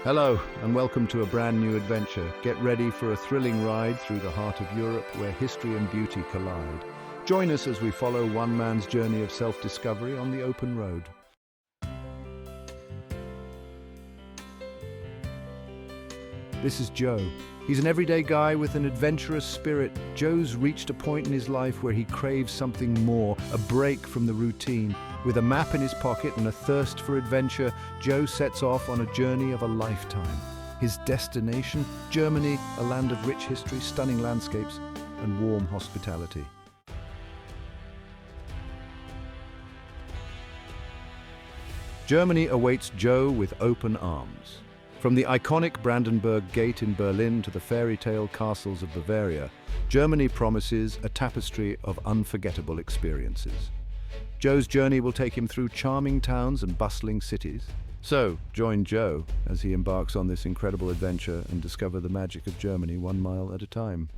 Hello, and welcome to a brand new adventure. Get ready for a thrilling ride through the heart of Europe where history and beauty collide. Join us as we follow one man's journey of self-discovery on the open road. This is Joe. He's an everyday guy with an adventurous spirit. Joe's reached a point in his life where he craves something more, a break from the routine. With a map in his pocket and a thirst for adventure, Joe sets off on a journey of a lifetime. His destination? Germany, a land of rich history, stunning landscapes, and warm hospitality. Germany awaits Joe with open arms. From the iconic Brandenburg Gate in Berlin to the fairy tale castles of Bavaria, Germany promises a tapestry of unforgettable experiences. Joe's journey will take him through charming towns and bustling cities. So, join Joe as he embarks on this incredible adventure and discover the magic of Germany 1 mile at a time.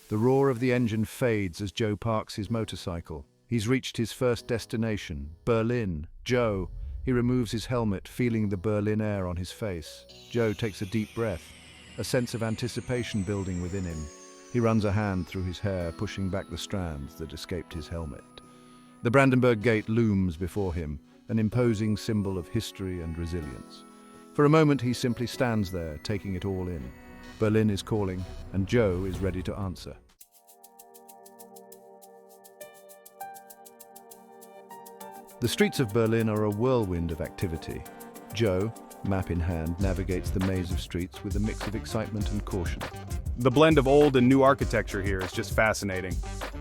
The roar of the engine fades as Joe parks his motorcycle. He's reached his first destination, Berlin. Joe. He removes his helmet, feeling the Berlin air on his face. Joe takes a deep breath, a sense of anticipation building within him. He runs a hand through his hair, pushing back the strands that escaped his helmet. The Brandenburg Gate looms before him, an imposing symbol of history and resilience. For a moment, he simply stands there, taking it all in. Berlin is calling, and Joe is ready to answer. The streets of Berlin are a whirlwind of activity. Joe, map in hand, navigates the maze of streets with a mix of excitement and caution. The blend of old and new architecture here is just fascinating.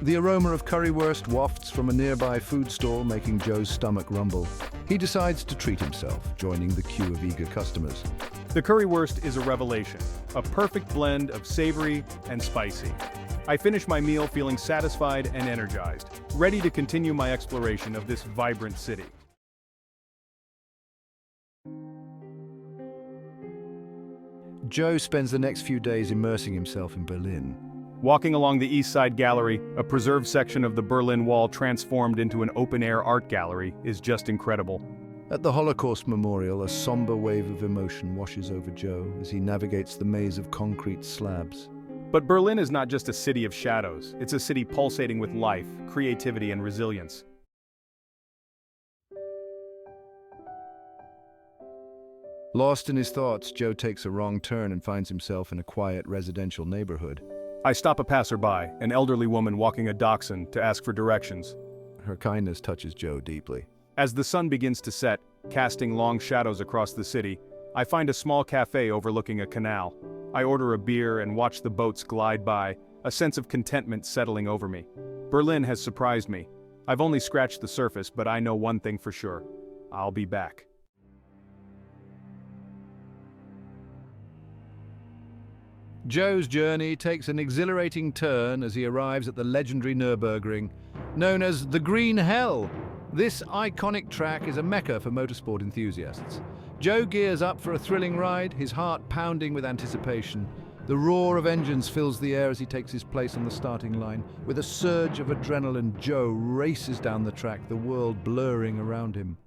The aroma of currywurst wafts from a nearby food stall, making Joe's stomach rumble. He decides to treat himself, joining the queue of eager customers. The currywurst is a revelation, a perfect blend of savory and spicy. I finish my meal feeling satisfied and energized, ready to continue my exploration of this vibrant city. Joe spends the next few days immersing himself in Berlin. Walking along the East Side Gallery, a preserved section of the Berlin Wall transformed into an open-air art gallery, is just incredible. At the Holocaust Memorial, a somber wave of emotion washes over Joe as he navigates the maze of concrete slabs. But Berlin is not just a city of shadows, it's a city pulsating with life, creativity, and resilience. Lost in his thoughts, Joe takes a wrong turn and finds himself in a quiet residential neighborhood. I stop a passerby, an elderly woman walking a dachshund, to ask for directions. Her kindness touches Joe deeply. As the sun begins to set, casting long shadows across the city, I find a small cafe overlooking a canal. I order a beer and watch the boats glide by, a sense of contentment settling over me. Berlin has surprised me. I've only scratched the surface, but I know one thing for sure. I'll be back. Joe's journey takes an exhilarating turn as he arrives at the legendary Nürburgring, known as the Green Hell. This iconic track is a mecca for motorsport enthusiasts. Joe gears up for a thrilling ride, his heart pounding with anticipation. The roar of engines fills the air as he takes his place on the starting line. With a surge of adrenaline, Joe races down the track, the world blurring around him.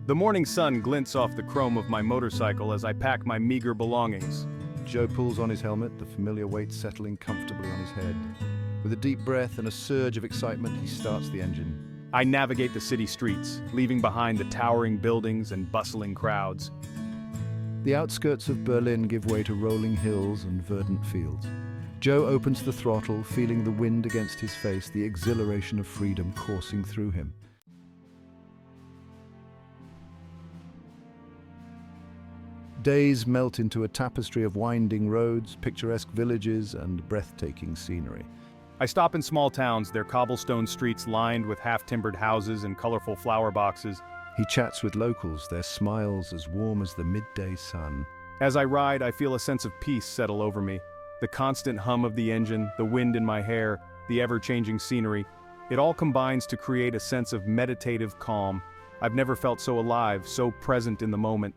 The morning sun glints off the chrome of my motorcycle as I pack my meager belongings. Joe pulls on his helmet, the familiar weight settling comfortably on his head. With a deep breath and a surge of excitement, he starts the engine. I navigate the city streets, leaving behind the towering buildings and bustling crowds. The outskirts of Berlin give way to rolling hills and verdant fields. Joe opens the throttle, feeling the wind against his face, the exhilaration of freedom coursing through him. Days melt into a tapestry of winding roads, picturesque villages, and breathtaking scenery. I stop in small towns, their cobblestone streets lined with half-timbered houses and colorful flower boxes. He chats with locals, their smiles as warm as the midday sun. As I ride, I feel a sense of peace settle over me. The constant hum of the engine, the wind in my hair, the ever-changing scenery, it all combines to create a sense of meditative calm. I've never felt so alive, so present in the moment.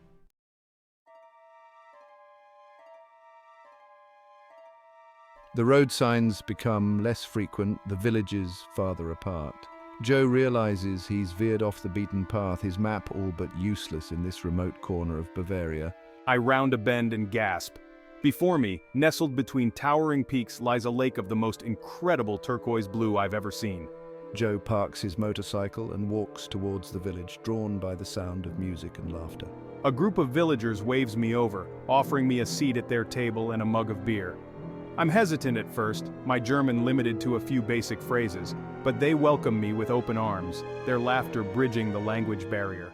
The road signs become less frequent, the villages farther apart. Joe realizes he's veered off the beaten path, his map all but useless in this remote corner of Bavaria. I round a bend and gasp. Before me, nestled between towering peaks, lies a lake of the most incredible turquoise blue I've ever seen. Joe parks his motorcycle and walks towards the village, drawn by the sound of music and laughter. A group of villagers waves me over, offering me a seat at their table and a mug of beer. I'm hesitant at first, my German limited to a few basic phrases, but they welcome me with open arms, their laughter bridging the language barrier.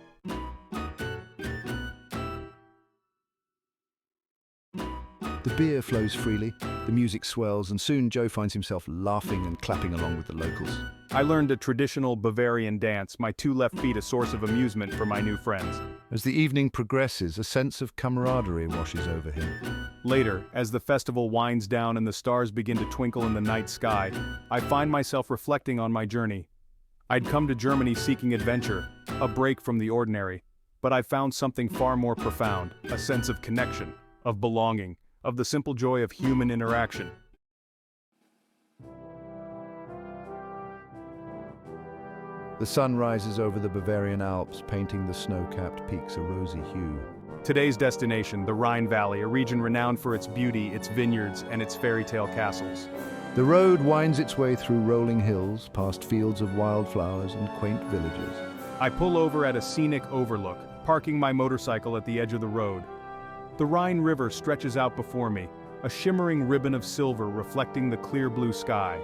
The beer flows freely, the music swells, and soon Joe finds himself laughing and clapping along with the locals. I learned a traditional Bavarian dance, my two left feet a source of amusement for my new friends. As the evening progresses, a sense of camaraderie washes over him. Later, as the festival winds down and the stars begin to twinkle in the night sky, I find myself reflecting on my journey. I'd come to Germany seeking adventure, a break from the ordinary, but I found something far more profound, a sense of connection, of belonging, of the simple joy of human interaction. The sun rises over the Bavarian Alps, painting the snow-capped peaks a rosy hue. Today's destination, the Rhine Valley, a region renowned for its beauty, its vineyards, and its fairy tale castles. The road winds its way through rolling hills, past fields of wildflowers and quaint villages. I pull over at a scenic overlook, parking my motorcycle at the edge of the road. The Rhine River stretches out before me, a shimmering ribbon of silver reflecting the clear blue sky.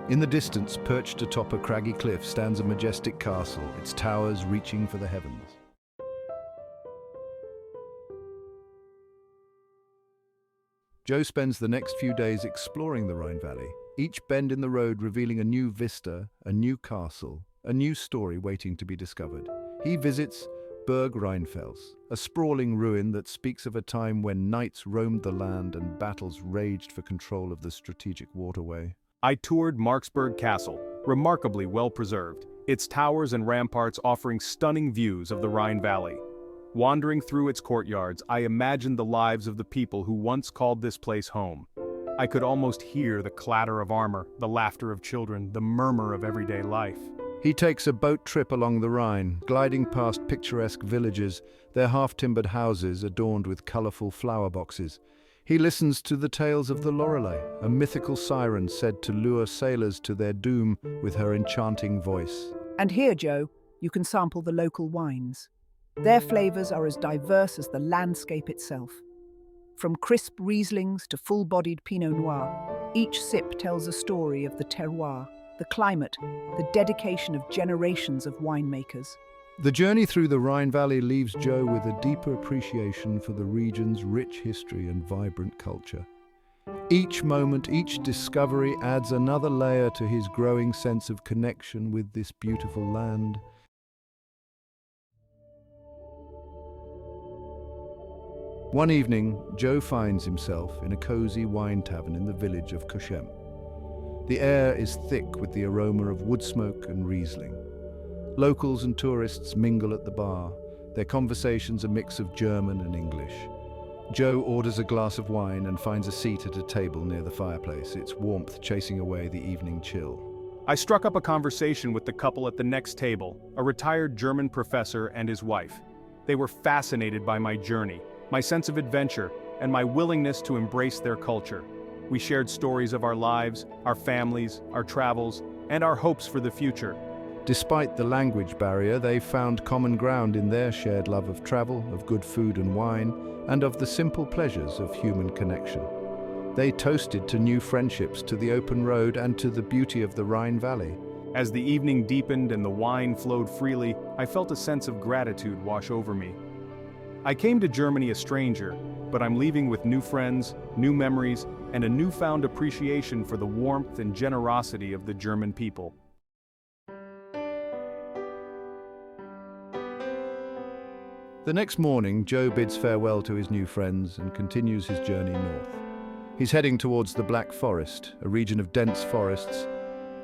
In the distance, perched atop a craggy cliff, stands a majestic castle, its towers reaching for the heavens. Joe spends the next few days exploring the Rhine Valley, each bend in the road revealing a new vista, a new castle, a new story waiting to be discovered. He visits Burg Rheinfels, a sprawling ruin that speaks of a time when knights roamed the land and battles raged for control of the strategic waterway. I toured Marksburg Castle, remarkably well preserved, its towers and ramparts offering stunning views of the Rhine Valley. Wandering through its courtyards, I imagined the lives of the people who once called this place home. I could almost hear the clatter of armor, the laughter of children, the murmur of everyday life. He takes a boat trip along the Rhine, gliding past picturesque villages, their half-timbered houses adorned with colorful flower boxes. He listens to the tales of the Lorelei, a mythical siren said to lure sailors to their doom with her enchanting voice. And here, Joe, you can sample the local wines. Their flavors are as diverse as the landscape itself. From crisp Rieslings to full-bodied Pinot Noir, each sip tells a story of the terroir, the climate, the dedication of generations of winemakers. The journey through the Rhine Valley leaves Joe with a deeper appreciation for the region's rich history and vibrant culture. Each moment, each discovery adds another layer to his growing sense of connection with this beautiful land. One evening, Joe finds himself in a cozy wine tavern in the village of Kuschem. The air is thick with the aroma of wood smoke and Riesling. Locals and tourists mingle at the bar, their conversations a mix of German and English. Joe orders a glass of wine and finds a seat at a table near the fireplace, its warmth chasing away the evening chill. I struck up a conversation with the couple at the next table, a retired German professor and his wife. They were fascinated by my journey, my sense of adventure, and my willingness to embrace their culture. We shared stories of our lives, our families, our travels, and our hopes for the future. Despite the language barrier, they found common ground in their shared love of travel, of good food and wine, and of the simple pleasures of human connection. They toasted to new friendships, to the open road, and to the beauty of the Rhine Valley. As the evening deepened and the wine flowed freely, I felt a sense of gratitude wash over me. I came to Germany a stranger, but I'm leaving with new friends, new memories, and a newfound appreciation for the warmth and generosity of the German people. The next morning, Joe bids farewell to his new friends and continues his journey north. He's heading towards the Black Forest, a region of dense forests,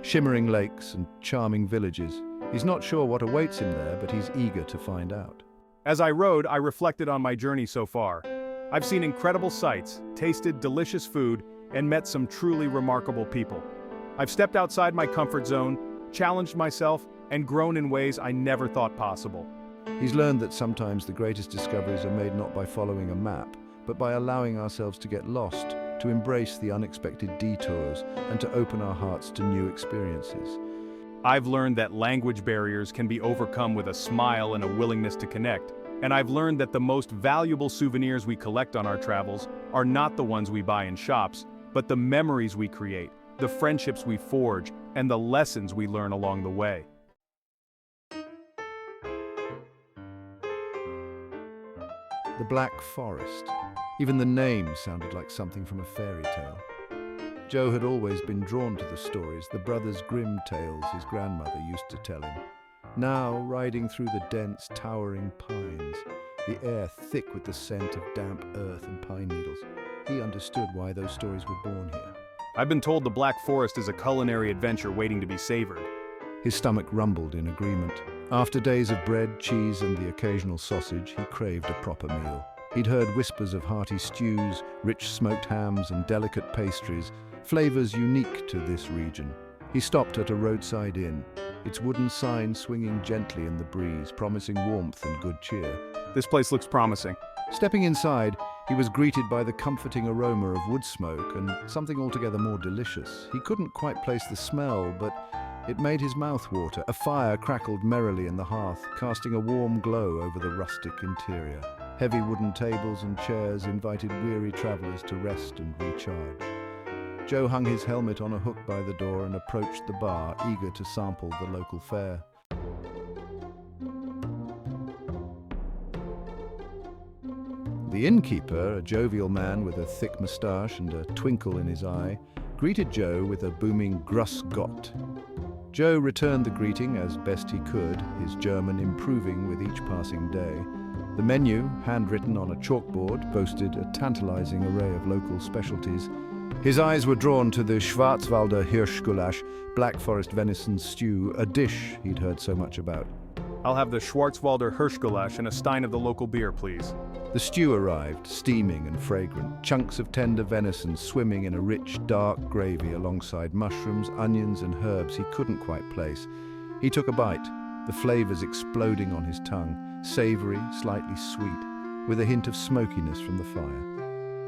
shimmering lakes and charming villages. He's not sure what awaits him there, but he's eager to find out. As I rode, I reflected on my journey so far. I've seen incredible sights, tasted delicious food, and met some truly remarkable people. I've stepped outside my comfort zone, challenged myself, and grown in ways I never thought possible. He's learned that sometimes the greatest discoveries are made not by following a map, but by allowing ourselves to get lost, to embrace the unexpected detours, and to open our hearts to new experiences. I've learned that language barriers can be overcome with a smile and a willingness to connect. And I've learned that the most valuable souvenirs we collect on our travels are not the ones we buy in shops, but the memories we create, the friendships we forge, and the lessons we learn along the way. The Black Forest. Even the name sounded like something from a fairy tale. Joe had always been drawn to the stories, the Brothers Grimm tales his grandmother used to tell him. Now, riding through the dense, towering pines, the air thick with the scent of damp earth and pine needles, he understood why those stories were born here. I've been told the Black Forest is a culinary adventure waiting to be savored. His stomach rumbled in agreement. After days of bread, cheese, and the occasional sausage, he craved a proper meal. He'd heard whispers of hearty stews, rich smoked hams, and delicate pastries, flavors unique to this region. He stopped at a roadside inn, its wooden sign swinging gently in the breeze, promising warmth and good cheer. This place looks promising. Stepping inside, he was greeted by the comforting aroma of wood smoke and something altogether more delicious. He couldn't quite place the smell, but it made his mouth water. A fire crackled merrily in the hearth, casting a warm glow over the rustic interior. Heavy wooden tables and chairs invited weary travelers to rest and recharge. Joe hung his helmet on a hook by the door and approached the bar, eager to sample the local fare. The innkeeper, a jovial man with a thick moustache and a twinkle in his eye, greeted Joe with a booming "Grüß Gott." Joe returned the greeting as best he could, his German improving with each passing day. The menu, handwritten on a chalkboard, boasted a tantalizing array of local specialties. His eyes were drawn to the Schwarzwälder Hirschgulasch, Black Forest venison stew, a dish he'd heard so much about. I'll have the Schwarzwälder Hirschgulasch and a stein of the local beer, please. The stew arrived, steaming and fragrant, chunks of tender venison swimming in a rich, dark gravy alongside mushrooms, onions, and herbs he couldn't quite place. He took a bite, the flavors exploding on his tongue, savory, slightly sweet, with a hint of smokiness from the fire.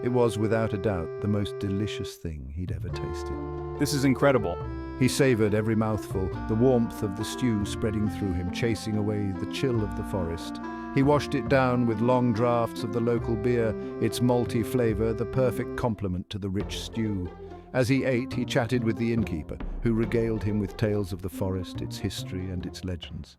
It was, without a doubt, the most delicious thing he'd ever tasted. This is incredible. He savored every mouthful, the warmth of the stew spreading through him, chasing away the chill of the forest. He washed it down with long draughts of the local beer, its malty flavor the perfect complement to the rich stew. As he ate, he chatted with the innkeeper, who regaled him with tales of the forest, its history, and its legends.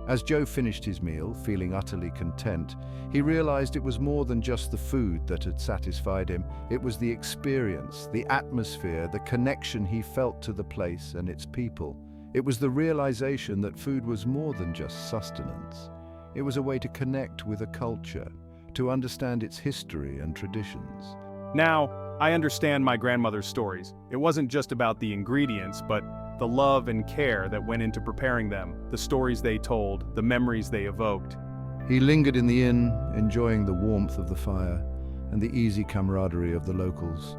As Joe finished his meal, feeling utterly content, he realized it was more than just the food that had satisfied him. It was the experience, the atmosphere, the connection he felt to the place and its people. It was the realization that food was more than just sustenance. It was a way to connect with a culture, to understand its history and traditions. Now, I understand my grandmother's stories. It wasn't just about the ingredients, but the love and care that went into preparing them, the stories they told, the memories they evoked. He lingered in the inn, enjoying the warmth of the fire and the easy camaraderie of the locals.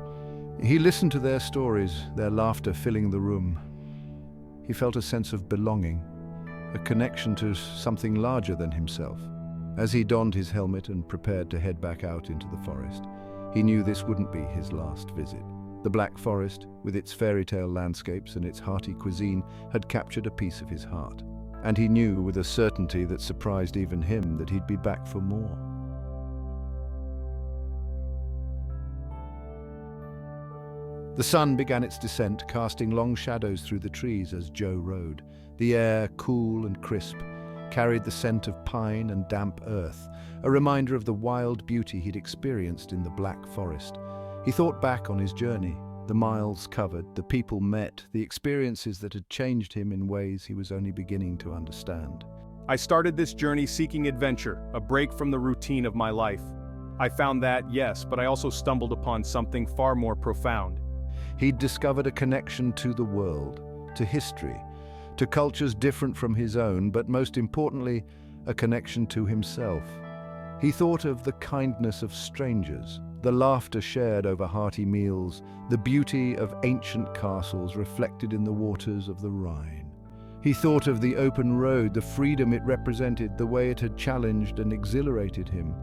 He listened to their stories, their laughter filling the room. He felt a sense of belonging, a connection to something larger than himself. As he donned his helmet and prepared to head back out into the forest, he knew this wouldn't be his last visit. The Black Forest, with its fairy tale landscapes and its hearty cuisine, had captured a piece of his heart. And he knew with a certainty that surprised even him that he'd be back for more. The sun began its descent, casting long shadows through the trees as Joe rode. The air, cool and crisp, carried the scent of pine and damp earth, a reminder of the wild beauty he'd experienced in the Black Forest. He thought back on his journey, the miles covered, the people met, the experiences that had changed him in ways he was only beginning to understand. I started this journey seeking adventure, a break from the routine of my life. I found that, yes, but I also stumbled upon something far more profound. He'd discovered a connection to the world, to history, to cultures different from his own, but most importantly, a connection to himself. He thought of the kindness of strangers, the laughter shared over hearty meals, the beauty of ancient castles reflected in the waters of the Rhine. He thought of the open road, the freedom it represented, the way it had challenged and exhilarated him.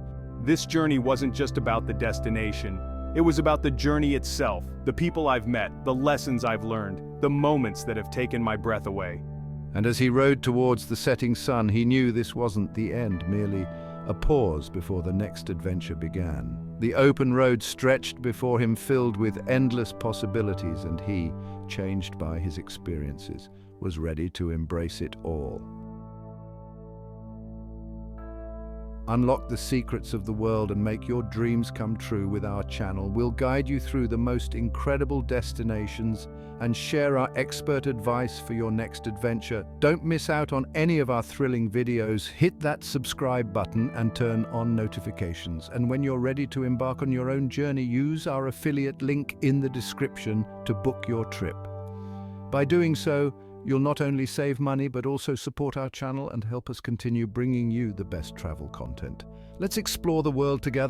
This journey wasn't just about the destination. It was about the journey itself, the people I've met, the lessons I've learned, the moments that have taken my breath away. And as he rode towards the setting sun, he knew this wasn't the end, merely a pause before the next adventure began. The open road stretched before him, filled with endless possibilities, and he, changed by his experiences, was ready to embrace it all. Unlock the secrets of the world and make your dreams come true with our channel. We'll guide you through the most incredible destinations and share our expert advice for your next adventure. Don't miss out on any of our thrilling videos. Hit that subscribe button and turn on notifications. And when you're ready to embark on your own journey, use our affiliate link in the description to book your trip. By doing so, you'll not only save money but also support our channel and help us continue bringing you the best travel content. Let's explore the world together.